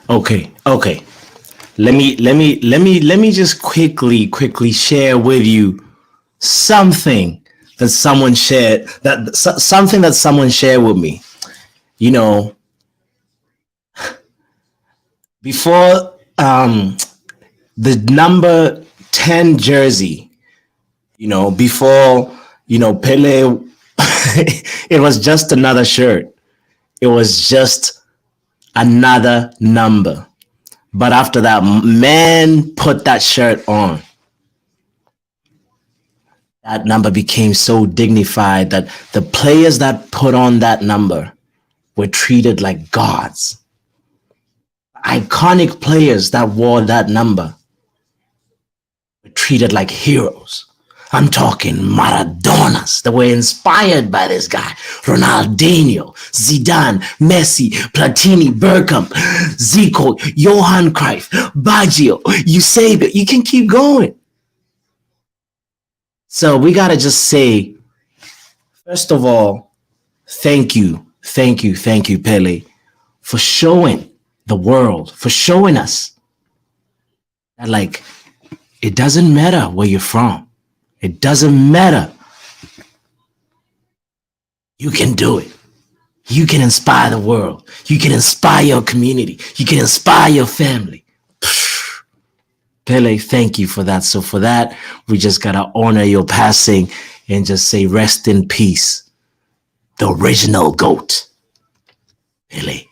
Okay. Let me just quickly share with you something that someone shared something that someone shared with me. You know, before the number 10 jersey, before, Pele, it was just another shirt. It was just another number. But after that, man put that shirt on, that number became so dignified that the players that put on that number were treated like gods. Iconic players that wore that number were treated like heroes. I'm talking Maradonas that were inspired by this guy. Ronaldinho, Zidane, Messi, Platini, Bergkamp, Zico, Johan Cruyff, Baggio, Eusebio. You can keep going. So we got to just say, first of all, thank you, Pele, for showing the world, for showing us that, like, it doesn't matter where you're from. It doesn't matter. You can do it. You can inspire the world. You can inspire your community. You can inspire your family. Pele, thank you for that. So for that, we just got to honor your passing and just say rest in peace. The original GOAT, Pele.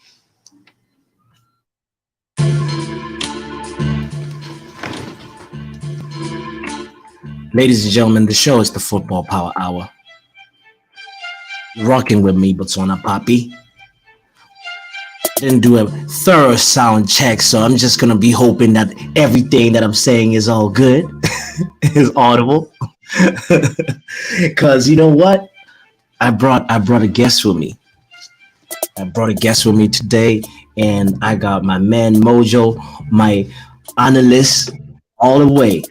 Ladies and gentlemen, the show is the Football Power Hour. You're rocking with me, Botswana Papi. Didn't do a thorough sound check, so I'm just gonna be hoping that everything that I'm saying is all good, is audible. Cause you know what? I brought a guest with me. I brought a guest with me today, and I got my man Mojo, my analyst, all the way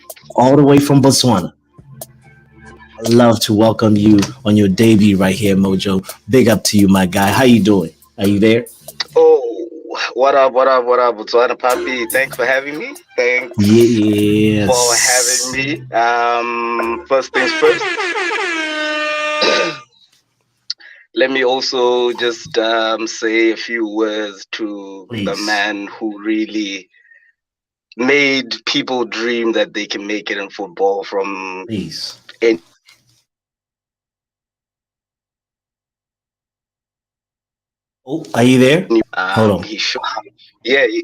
from Botswana. I'd love to welcome you on your debut right here, Mojo. Big up to you, my guy. How you doing? Are you there? Oh, what up, Botswana Papi? Thanks for having me. Thanks for Yes. having me. First things first, let me also just say a few words to the Please. man who really made people dream that they can make it in football from Please. any. Oh, are you there? Hold on. He showed, yeah, Yeah, he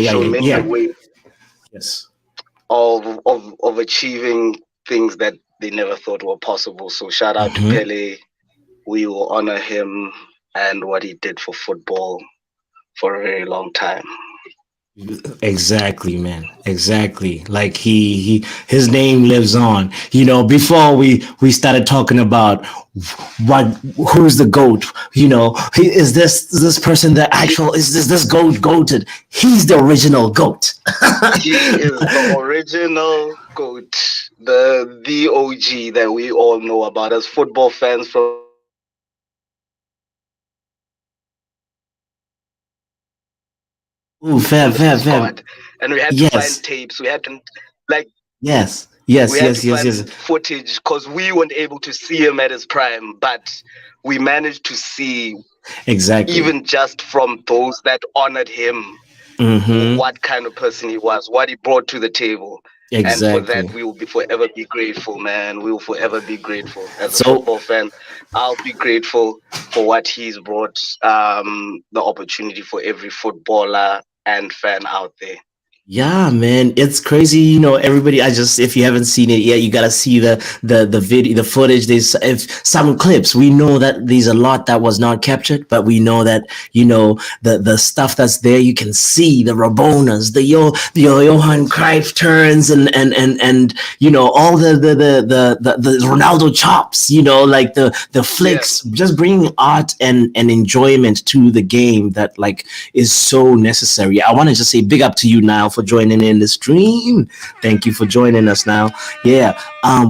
yeah, showed yeah, many yeah. ways Yes. of achieving things that they never thought were possible. So shout out to Mm-hmm. Pele. We will honor him and what he did for football for a very long time. Exactly, man. Exactly. Like his name lives on. Before we started talking about what who's the goat. Is this person the actual? Is this goat goated? He's the original goat. He is the original GOAT, the OG that we all know about as football fans from the early 2000s. Ooh, fair, This fair, was fair. God, and we had to find Yes, tapes. We had to like yes, we yes, had yes, to yes, find yes. footage because we weren't able to see him at his prime, but we managed to see, Exactly. even just from those that honored him, Mm-hmm. what kind of person he was, what he brought to the table. And for Exactly. that, we will be forever be grateful, man. We will forever be grateful. As a So football fan, I'll be grateful for what he's brought, the opportunity for every footballer and fan out there. yeah, man, it's crazy. Everybody. If you haven't seen it yet, you gotta see the video, the footage. There's if some clips. We know that there's a lot that was not captured, but we know that the stuff that's there. You can see the Rabonas, the Johan Cruyff turns, and all the Ronaldo chops. Like the Yeah. flicks, just bringing art and enjoyment to the game that, like, is so necessary. I want to just say big up to you now for for joining in the stream. Thank you for joining us now. Yeah,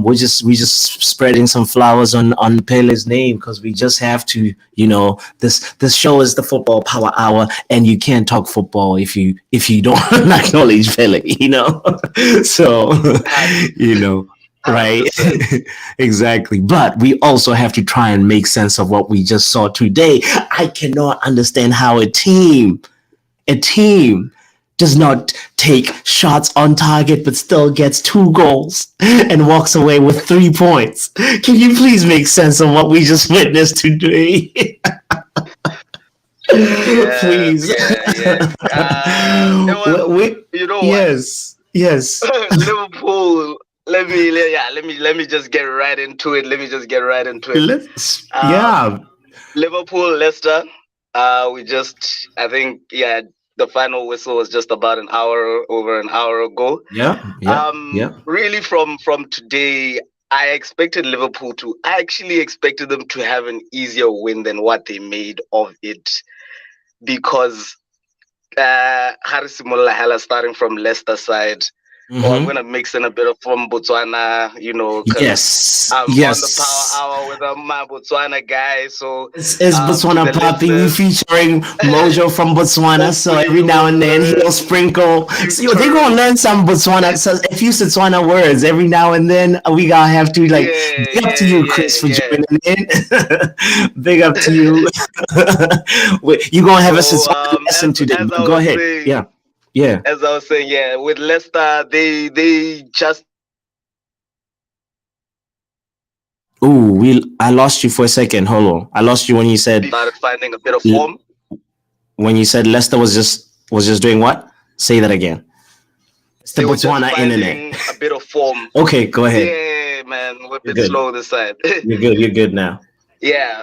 we just spreading some flowers on Pele's name because we just have to. This show is the Football Power Hour, and you can't talk football if you don't acknowledge Pele. So you know. Right. 100%. Exactly. But we also have to try and make sense of what we just saw today. I cannot understand how a team does not take shots on target but still gets 2 goals and walks away with 3 points. Can you please make sense of what we just witnessed today? Yeah, Please. yeah, yeah. It was, you know what? Yes. Liverpool. Let me just get right into it. Let's. Um, Yeah. Liverpool, Leicester. I think, yeah, the final whistle was just about over an hour ago. Yeah. Really, from today, I actually expected them to have an easier win than what they made of it, because Harris Mulahela starting from Leicester side. Or I'm gonna mix in a bit of from Botswana, because I'm on the power Yes. hour with my Botswana guy. So It's to Botswana the Papi. We listeners, featuring Mojo from Botswana. So hopefully every you now and will then he'll learn sprinkle. few So they're gonna learn terms. some Botswana, so a few Botswana words every now and then. We gotta have to like Yeah, big up to yeah, you, yeah, Chris, for yeah. joining in. Big up to you. You gonna have a So Botswana lesson today? as I Go was ahead. saying, Yeah. Yeah. yeah, with Leicester, they just Ooh, I lost you for a second. Hold on. I lost you when you said started finding a bit of form. Leicester was just doing what? Say that again. It's the They were just Botswana internet. finding a bit of form. Okay, go ahead. Yeah, man, we're a You're bit good. slow this side. You're good now. Yeah,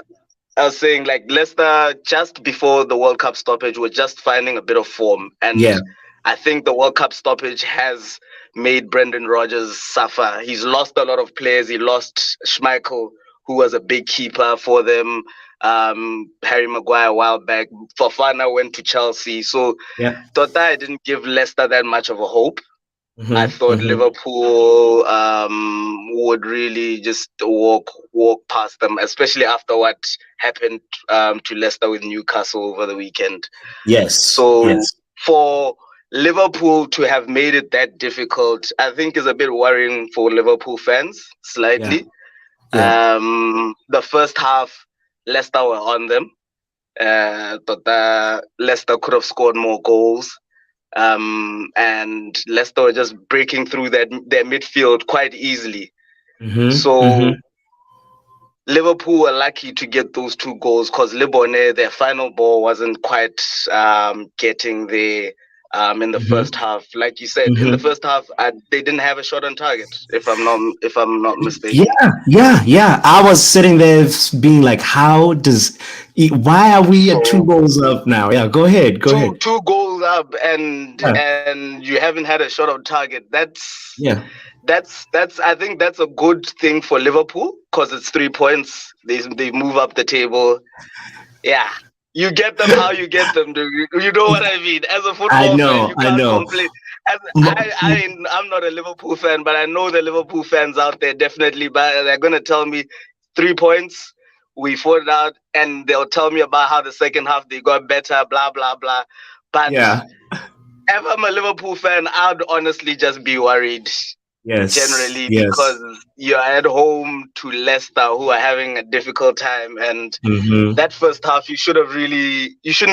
I was saying, like, Leicester just before the World Cup stoppage were just finding a bit of form, and Yeah. I think the World Cup stoppage has made Brendan Rodgers suffer. He's lost a lot of players. He lost Schmeichel, who was a big keeper for them. Harry Maguire a while back. Fofana went to Chelsea, so Yeah. I didn't give Leicester that much of a hope. I Mm-hmm. thought Liverpool would really just walk past them, especially after what happened to Leicester with Newcastle over the weekend. Yes. So for Liverpool to have made it that difficult, I think is a bit worrying for Liverpool fans, slightly. Yeah. The first half, Leicester were on them. But Leicester could have scored more goals. And Leicester were just breaking through their midfield quite easily. So Liverpool were lucky to get those 2 goals because Libone, their final ball wasn't quite getting there in the first half. Like you said, in the first half, they didn't have a shot on target, if I'm not mistaken. Yeah. I was sitting there being like, why are we at 2 goals up now? Yeah, go ahead. 2 goals up and you haven't had a shot on target. That's I think that's a good thing for Liverpool because it's 3 points. They move up the table. Yeah. You get them how you get them. You know what I mean? As a football fan, you can't complain. I'm not a Liverpool fan, but I know the Liverpool fans out there definitely. But they're gonna tell me 3 points. We fought it out, and they'll tell me about how the second half they got better, blah blah blah. But if I'm a Liverpool fan, I'd honestly just be worried. Generally, because you're at home to Leicester, who are having a difficult time, and that first half you shouldn't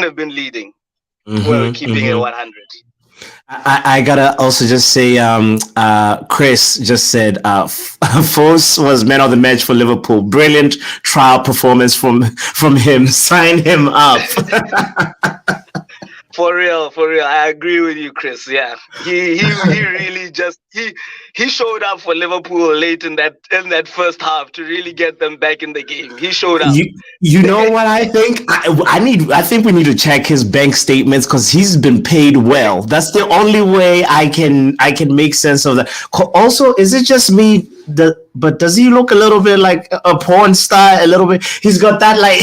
have been leading. Well, keeping it 100. I gotta also just say, Chris just said, Foss was man of the match for Liverpool. Brilliant trial performance from him. Sign him up. For real. I agree with you, Chris. Yeah, he really just he showed up for Liverpool late in that first half to really get them back in the game. He showed up. You know what I think? I think we need to check his bank statements because he's been paid well. That's the only way I can make sense of that. Also, is it just me? but does he look a little bit like a porn star? A little bit. He's got that like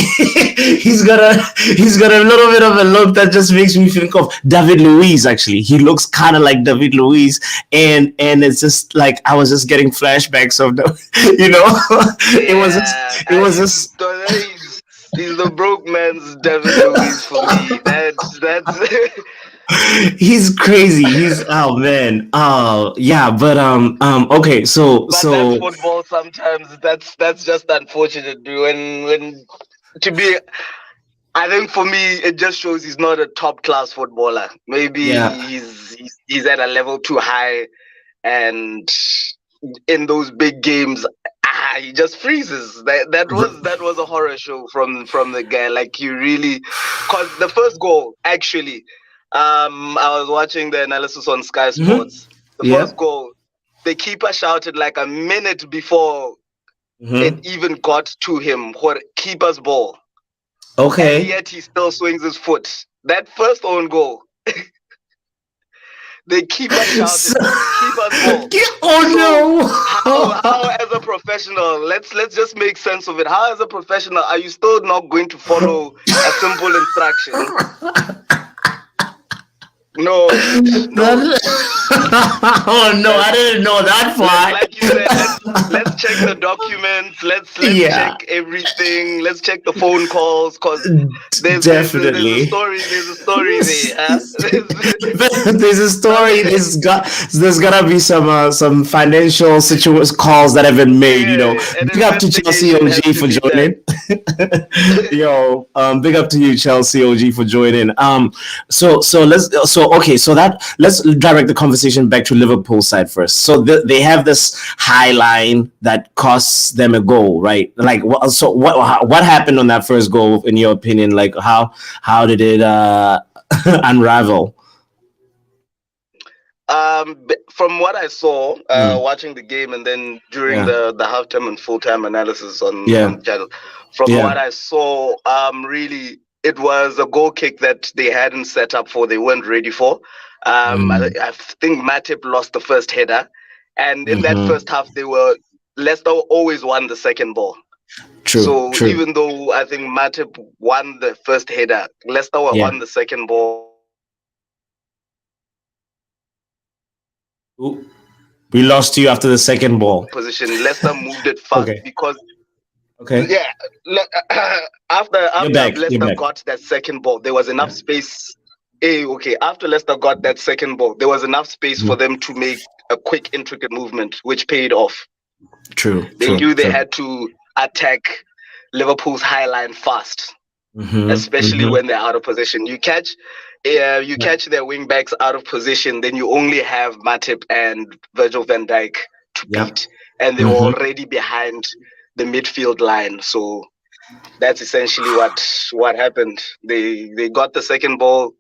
he's got a little bit of a look that just makes me think of David Luiz. Actually, he looks kind of like David Luiz, and it's just like I was just getting flashbacks of the, it was just. He's the broke man's David Luiz for me. That's He's crazy. He's oh man. Oh yeah, but okay, so but that's football sometimes. That's just unfortunate when to be I think for me it just shows he's not a top class footballer. Maybe he's at a level too high, and in those big games he just freezes. That was a horror show from the guy. Like you really, cause the first goal actually. I was watching the analysis on Sky Sports. The first goal, the keeper shouted like a minute before it even got to him. Keeper's ball. Okay. And yet he still swings his foot. That first own goal. The keeper shouted, keeper's ball. How as a professional, let's just make sense of it. How as a professional are you still not going to follow a simple instruction? No. Oh no, I didn't know that part. Like you said, let's check the documents. Let's check everything. Let's check the phone calls, because there's a story. There's a story there. There's a story. There's gotta be some financial calls that have been made. Big up to Chelsea OG for joining. Big up to you, Chelsea OG, for joining. Let's direct the conversation back to Liverpool side first. So they have this high line that costs them a goal, right? Like, what happened on that first goal, in your opinion? Like, how did it unravel? From what I saw, watching the game, and then during the halftime and full-time analysis on channel, from what I saw, really, it was a goal kick that they hadn't set up for. They weren't ready for. I think Matip lost the first header, and in that first half, Leicester always won the second ball. True. Even though I think Matip won the first header, Leicester won the second ball. We lost you after the second ball. Position. Leicester moved it fast because. Okay. Yeah. After Leicester got that second ball, there was enough space. After Leicester got that second ball, there was enough space for them to make a quick, intricate movement, which paid off. True. They knew they had to attack Liverpool's high line fast, especially when they're out of position. You catch their wing backs out of position, then you only have Matip and Virgil van Dijk to beat, and they were already behind the midfield line. So that's essentially what happened. They got the second ball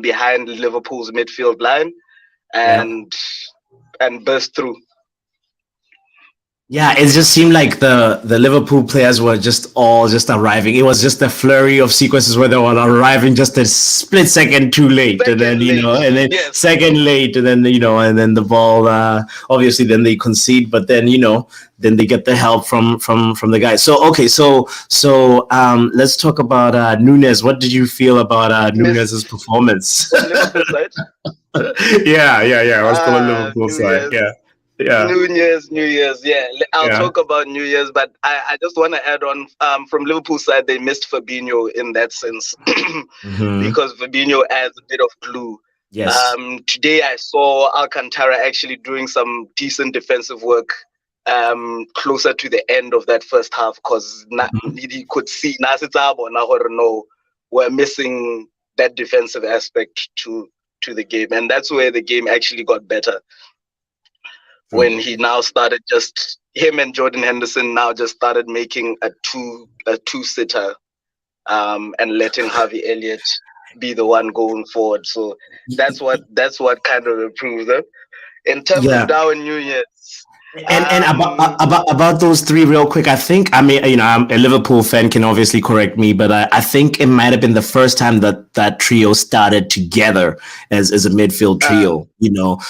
behind Liverpool's midfield line and burst through. Yeah, it just seemed like the Liverpool players were just arriving. It was just a flurry of sequences where they were arriving just a split second too late, and then second late, and then and then the ball. Obviously, then they concede, but then then they get the help from the guys. So let's talk about Nunes. What did you feel about Nunes's performance? Liverpool side. Yeah. I was calling Liverpool side. Yeah. New Year's. Yeah, I'll talk about New Year's, but I just want to add on. From Liverpool side, they missed Fabinho in that sense because Fabinho adds a bit of glue. Yes. Today I saw Alcantara actually doing some decent defensive work closer to the end of that first half, because you could see Nasitabo and Nahorno were missing that defensive aspect to the game, and that's where the game actually got better. When he now started, just him and Jordan Henderson now just started making a two-sitter and letting Harvey Elliott be the one going forward. So that's what kind of improved them. In terms of Darwin Núñez, And about those three, real quick. I think, I mean, I'm a Liverpool fan, can obviously correct me, but I think it might have been the first time that trio started together as a midfield trio.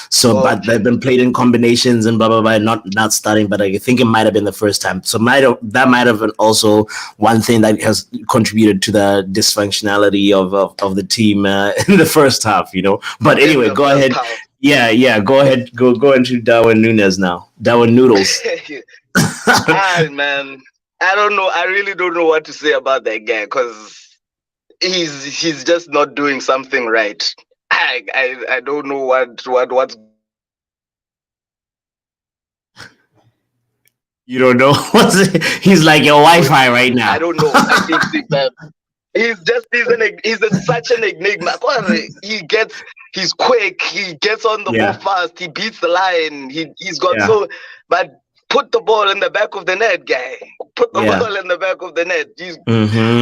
So but they've been played in combinations and blah blah blah, not starting. But I think it might have been the first time. So that might have been also one thing that has contributed to the dysfunctionality of the team in the first half. But anyway, go ahead. Yeah. Go ahead. Go into Darwin Núñez now. Darwin Noodles. Man, I don't know. I really don't know what to say about that guy because he's just not doing something right. I don't know what's. You don't know? He's like your Wi-Fi right now. I don't know. I think that he's such an enigma. He's quick. He gets on the ball fast. He beats the line. He's got but put the ball in the back of the net, guy. Put the ball in the back of the net.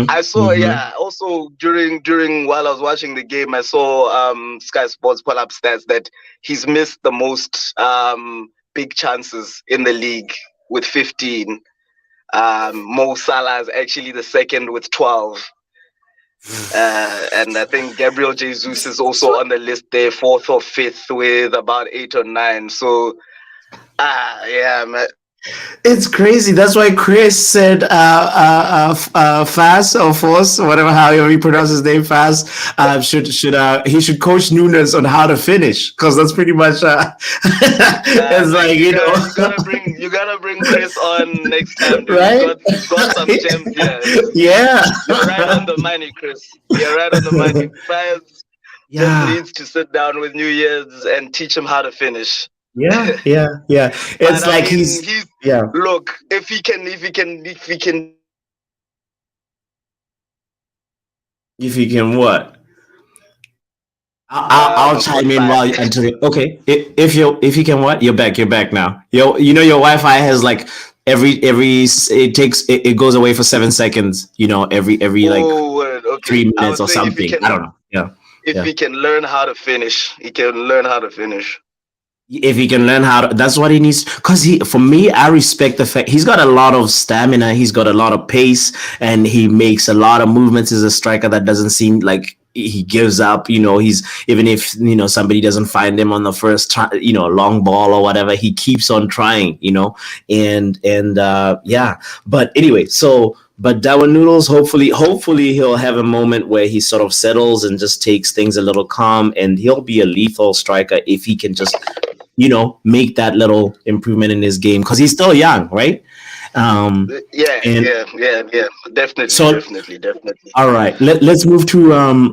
I saw, also during while I was watching the game, I saw Sky Sports pull up stats that he's missed the most big chances in the league with 15. Mo Salah is actually the second with 12. And I think Gabriel Jesus is also on the list there, fourth or fifth with about 8 or 9. So, man. It's crazy. That's why Chris said Fast or Force, whatever, however you pronounce his name, Fast, he should coach Núñez on how to finish, because that's pretty much it's like you gotta bring Chris on next time, dude. Right? He's got some gems here. Yeah. You're right on the money, Chris. You're right on the money. Fast just needs to sit down with New Year's and teach him how to finish. Yeah. It's like he's Look, if he can what? I'll chime in while okay. If you can what? You're back now. Your Wi-Fi has like it goes away for 7 seconds. Every 3 minutes or something. I don't know. Yeah. If he can learn how to finish, he can learn how to finish. If he can learn how to, that's what he needs. Because for me, I respect the fact he's got a lot of stamina, he's got a lot of pace, and he makes a lot of movements as a striker that doesn't seem like he gives up. He's, even if somebody doesn't find him on the first time, long ball or whatever, he keeps on trying. But anyway, but Darwin Noodles, hopefully he'll have a moment where he sort of settles and just takes things a little calm, and he'll be a lethal striker if he can just, make that little improvement in his game, because he's still young, right? Definitely. All right, let's move to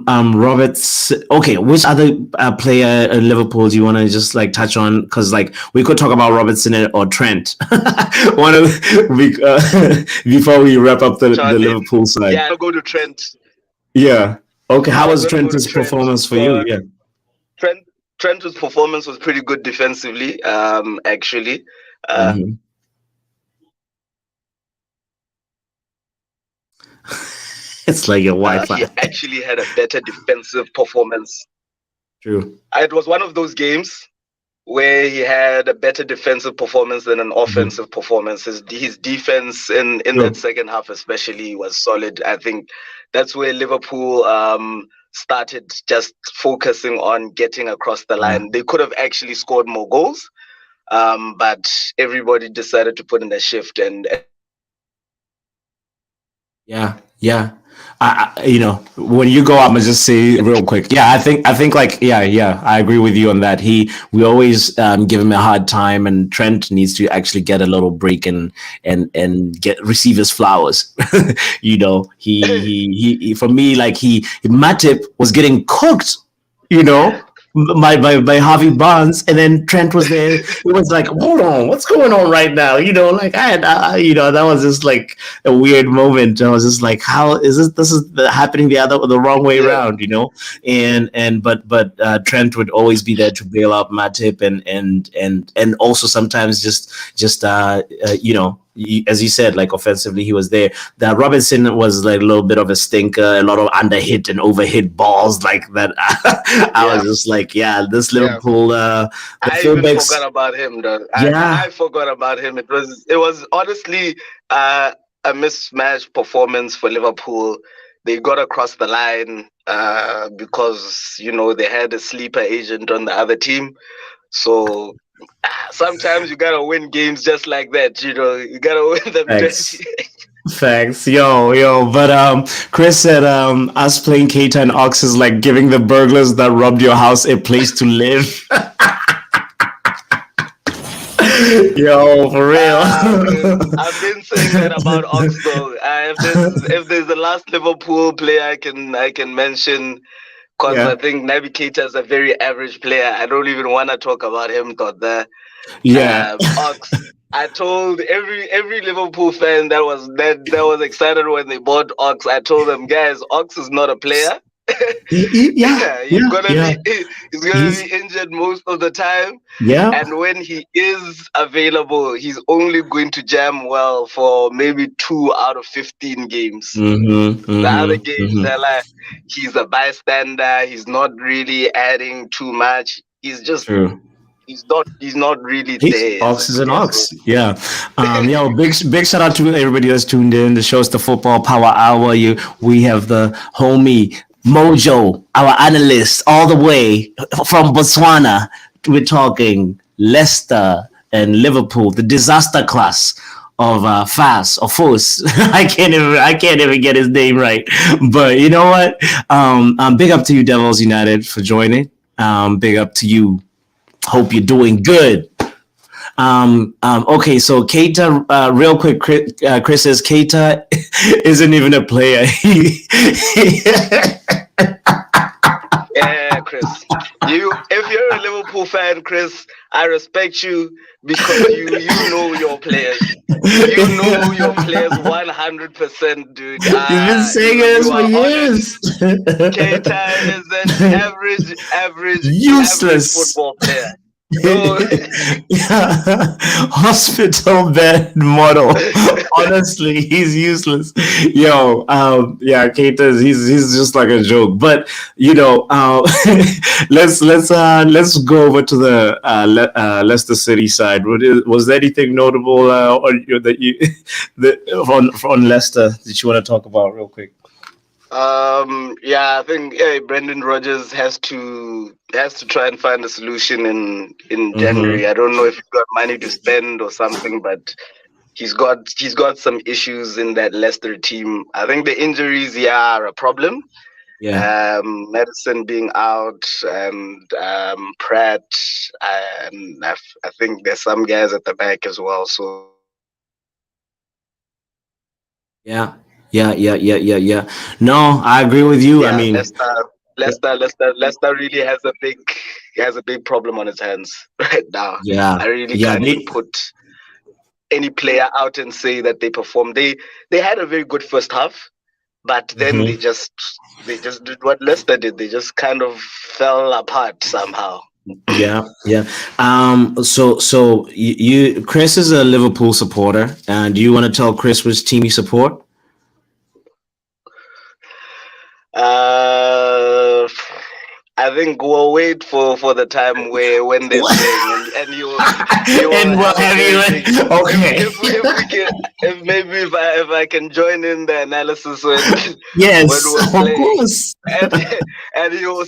Roberts. Okay, which other player in Liverpool do you want to just like touch on? Because like we could talk about Robertson or Trent. Before we wrap up the Liverpool side. Yeah, I'll go to Trent. Yeah. Okay. How was Trent's performance for you? Yeah. Trent's performance was pretty good defensively. Actually. It's like your Wi-Fi. He actually had a better defensive performance. True. It was one of those games where he had a better defensive performance than an offensive performance. His defense in that second half especially was solid. I think that's where Liverpool started just focusing on getting across the line. They could have actually scored more goals, but everybody decided to put in a shift and yeah. When you go up, I'm gonna just say real quick. Yeah, I think like I agree with you on that. We always give him a hard time, and Trent needs to actually get a little break and receive his flowers. He for me, like Matip was getting cooked. By Harvey Barnes, and then Trent was there. It was like, hold on, what's going on right now? That was just like a weird moment. I was just like, how is this is happening the wrong way around? But Trent would always be there to bail out Matip and also sometimes just as you said, like offensively, he was there. That Robinson was like a little bit of a stinker, a lot of underhit and overhit balls like that. I was just like, this Liverpool. The I even forgot about him, though. I forgot about him. It was honestly a mismatched performance for Liverpool. They got across the line because they had a sleeper agent on the other team. So sometimes you gotta win games just like that. You gotta win them. Facts, yo. But Chris said us playing Keita and Ox is like giving the burglars that robbed your house a place to live. Yo, for real. I've been saying that about Ox though. If there's the last Liverpool player I can mention, because I think Naby Keita is a very average player. I don't even want to talk about him. Ox. I told every Liverpool fan that was excited when they bought Ox. I told them, guys, Ox is not a player. He's gonna be injured most of the time. And when he is available, he's only going to jam well for maybe 2 out of 15 games. The other games, they're like, he's a bystander. He's not really adding too much. He's just he's not really there. Ox is an Ox. Yeah. Big shout out to everybody that's tuned in. The show's the Football Power Hour. We have the homie Mojo, our analyst, all the way from Botswana. We're talking Leicester and Liverpool, the disaster class of Fas or Fos. I can't even get his name right. But you know what? Big up to you, Devils United, for joining. Big up to you. Hope you're doing good. Okay, so Keita, real quick, Chris says Keita isn't even a player. Yeah, Chris. If you're a Liverpool fan, Chris, I respect you because you know your players. You know your players 100%, dude. You've been saying this for years. Keita is an average, useless football player. Hospital bed model. Honestly, he's useless. Keita, he's just like a joke. But let's go over to the Leicester City side. Was there anything notable on Leicester that you want to talk about real quick? I think Brendan Rodgers has to try and find a solution in January. I don't know if he's got money to spend or something, but he's got some issues in that Leicester team. I think the injuries are a problem. Madison being out and Pratt, and I think there's some guys at the back as well. So Yeah. No, I agree with you. I mean, Leicester really has a big problem on its hands right now. I really can't put any player out and say that they performed. They had a very good first half, but then they just did what Leicester did. They just kind of fell apart somehow. So you Chris is a Liverpool supporter, and do you want to tell Chris which team you support? I think we'll wait for the time when they're playing and you okay. If I can join in the analysis when we're playing, of course. and you'll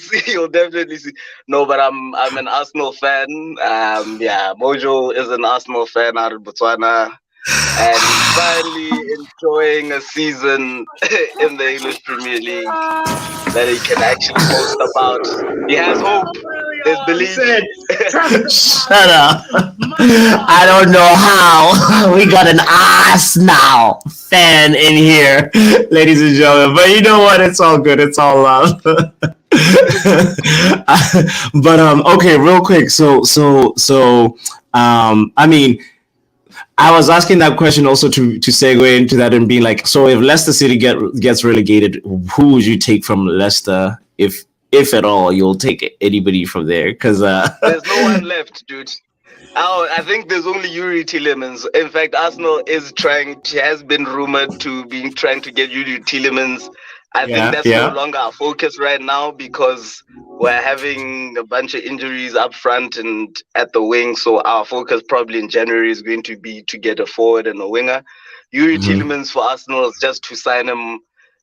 definitely see. No, but I'm an Arsenal fan. Mojo is an Arsenal fan out of Botswana. And he's finally enjoying a season in the English Premier League that he can actually boast about. He has hope. There's belief. Shut up. I don't know how. We got an Arsenal fan in here, ladies and gentlemen. But you know what? It's all good. It's all love. But okay, real quick. So I mean, I was asking that question also to segue into that and being like, so if Leicester City gets relegated, who would you take from Leicester? If at all, you'll take anybody from there? Because there's no one left, dude. Oh, I think there's only Yuri Tielemans. In fact, Arsenal has been rumored to be trying to get Yuri Tielemans. I think that's no longer our focus right now because we're having a bunch of injuries up front and at the wing. So our focus probably in January is going to be to get a forward and a winger. Yuri Tielemans for Arsenal is just to sign him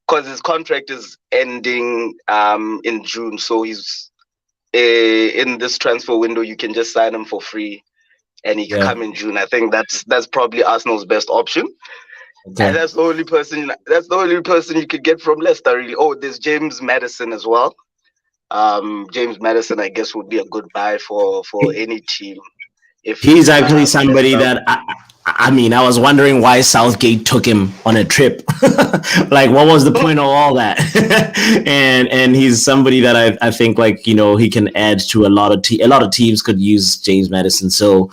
because his contract is ending in June. So he's in this transfer window, you can just sign him for free and he can come in June. I think that's probably Arsenal's best option. Okay. And that's the only person you could get from Leicester, really. Oh, there's James Maddison as well. James Maddison, I guess, would be a good buy for any team. If he's actually somebody that I mean, I was wondering why Southgate took him on a trip. Like, what was the point of all that? and he's somebody that I think, like, you know, he can add to a lot of teams could use James Maddison. So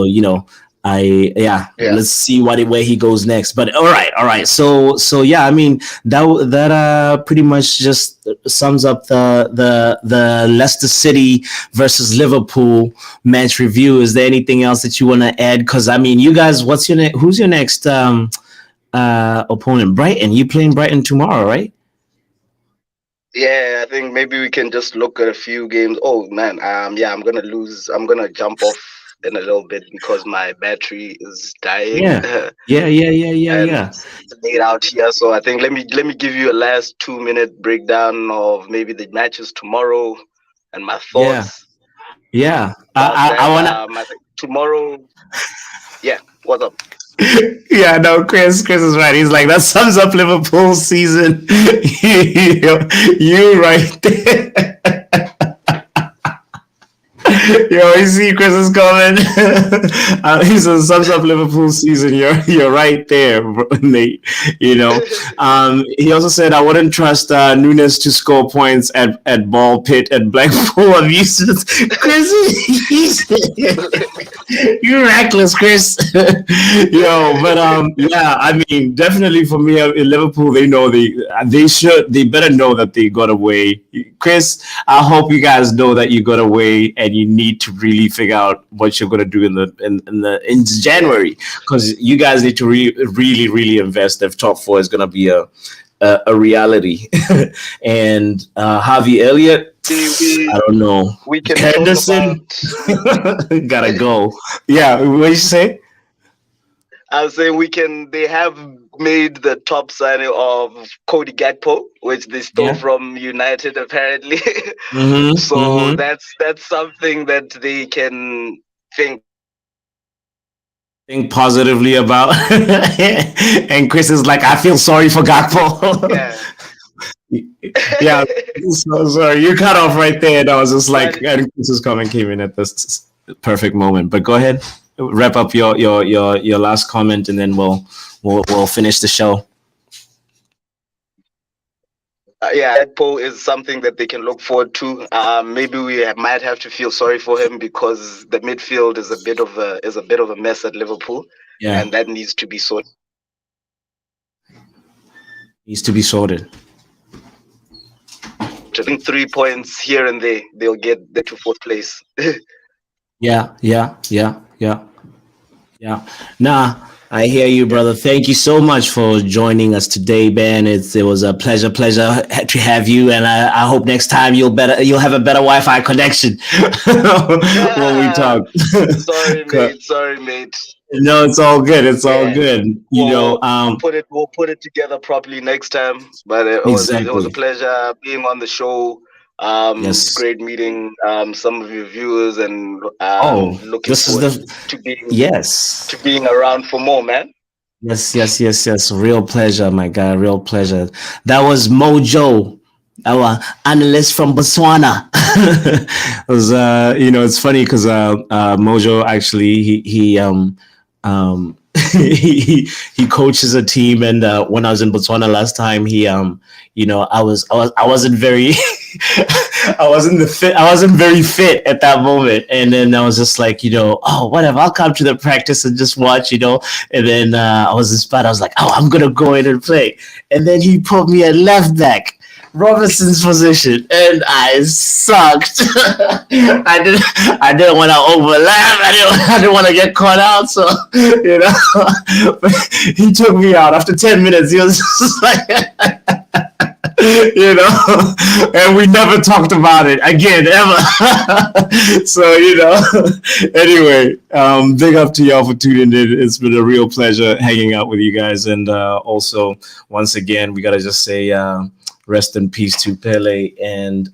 you know, let's see where he goes next. But all right. So yeah, I mean that pretty much just sums up the Leicester City versus Liverpool match review. Is there anything else that you want to add? Because I mean, you guys, who's your next opponent? Brighton. You playing Brighton tomorrow, right? Yeah, I think maybe we can just look at a few games. Oh man, I'm gonna jump off in a little bit because my battery is dying. Yeah. It's late out here, so I think let me give you a last 2-minute breakdown of maybe the matches tomorrow and my thoughts. Yeah. I wanna tomorrow. Yeah, what's up? Yeah, no, Chris is right. He's like, that sums up Liverpool's season. You right there. Yo, you see Chris is coming. He says, sums up Liverpool's season. You're right there, Nate. You know. He also said, I wouldn't trust Nunes to score points at Ball Pit and Blackpool. Chris, you're reckless, Chris. Yo, but yeah, I mean, definitely for me in Liverpool, they know they better know that they got away. Chris, I hope you guys know that you got away and you need to really figure out what you're gonna do in January, because you guys need to really invest if top four is gonna be a reality. And Harvey Elliott, I don't know. We can Henderson gotta go. Yeah, what you say? I was saying they have made the top signing of Cody Gakpo, which they stole from United apparently. That's something that they can think positively about. And Chris is like, I feel sorry for Gakpo. Yeah. So sorry, you cut off right there, and I was just like, and Chris's comment came in at this perfect moment. But go ahead, wrap up your last comment, and then we'll finish the show. Gakpo is something that they can look forward to. Maybe we might have to feel sorry for him because the midfield is a bit of a mess at Liverpool, and that needs to be sorted. I think 3 points here and there, they'll get to fourth place. Yeah. Nah, I hear you, brother. Thank you so much for joining us today, Ben. It was a pleasure to have you, and I hope next time you'll have a better Wi-Fi connection when we talk. Sorry, mate. No, it's all good. It's all good. We'll put it together properly next time. But it was a pleasure being on the show. Great meeting some of your viewers, and looking forward to being around for more, man. Yes. Real pleasure, my guy. Real pleasure. That was Mojo, our analyst from Botswana. It was, it's funny because Mojo actually he coaches a team, and when I was in Botswana last time, I wasn't very I wasn't very fit at that moment, and then I was just like, whatever, I'll come to the practice and just watch, and then I was inspired. I was like, I'm gonna go in and play, and then he put me at left back. Robinson's position, and I sucked. I didn't want to overlap. I didn't want to get caught out. So he took me out after 10 minutes. He was just like, and we never talked about it again ever. So anyway, big up to y'all for tuning in. It's been a real pleasure hanging out with you guys, and also once again we gotta just say rest in peace to Pele. And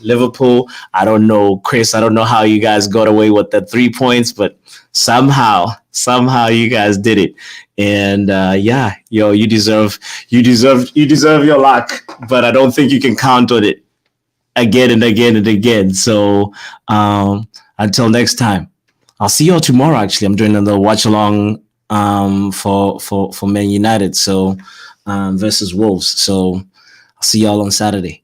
Liverpool, I don't know, Chris, I don't know how you guys got away with the 3 points, but somehow you guys did it. And you deserve your luck, but I don't think you can count on it again and again and again. So until next time, I'll see y'all tomorrow. Actually, I'm doing another watch along for Man United, so versus Wolves. So I'll see y'all on Saturday.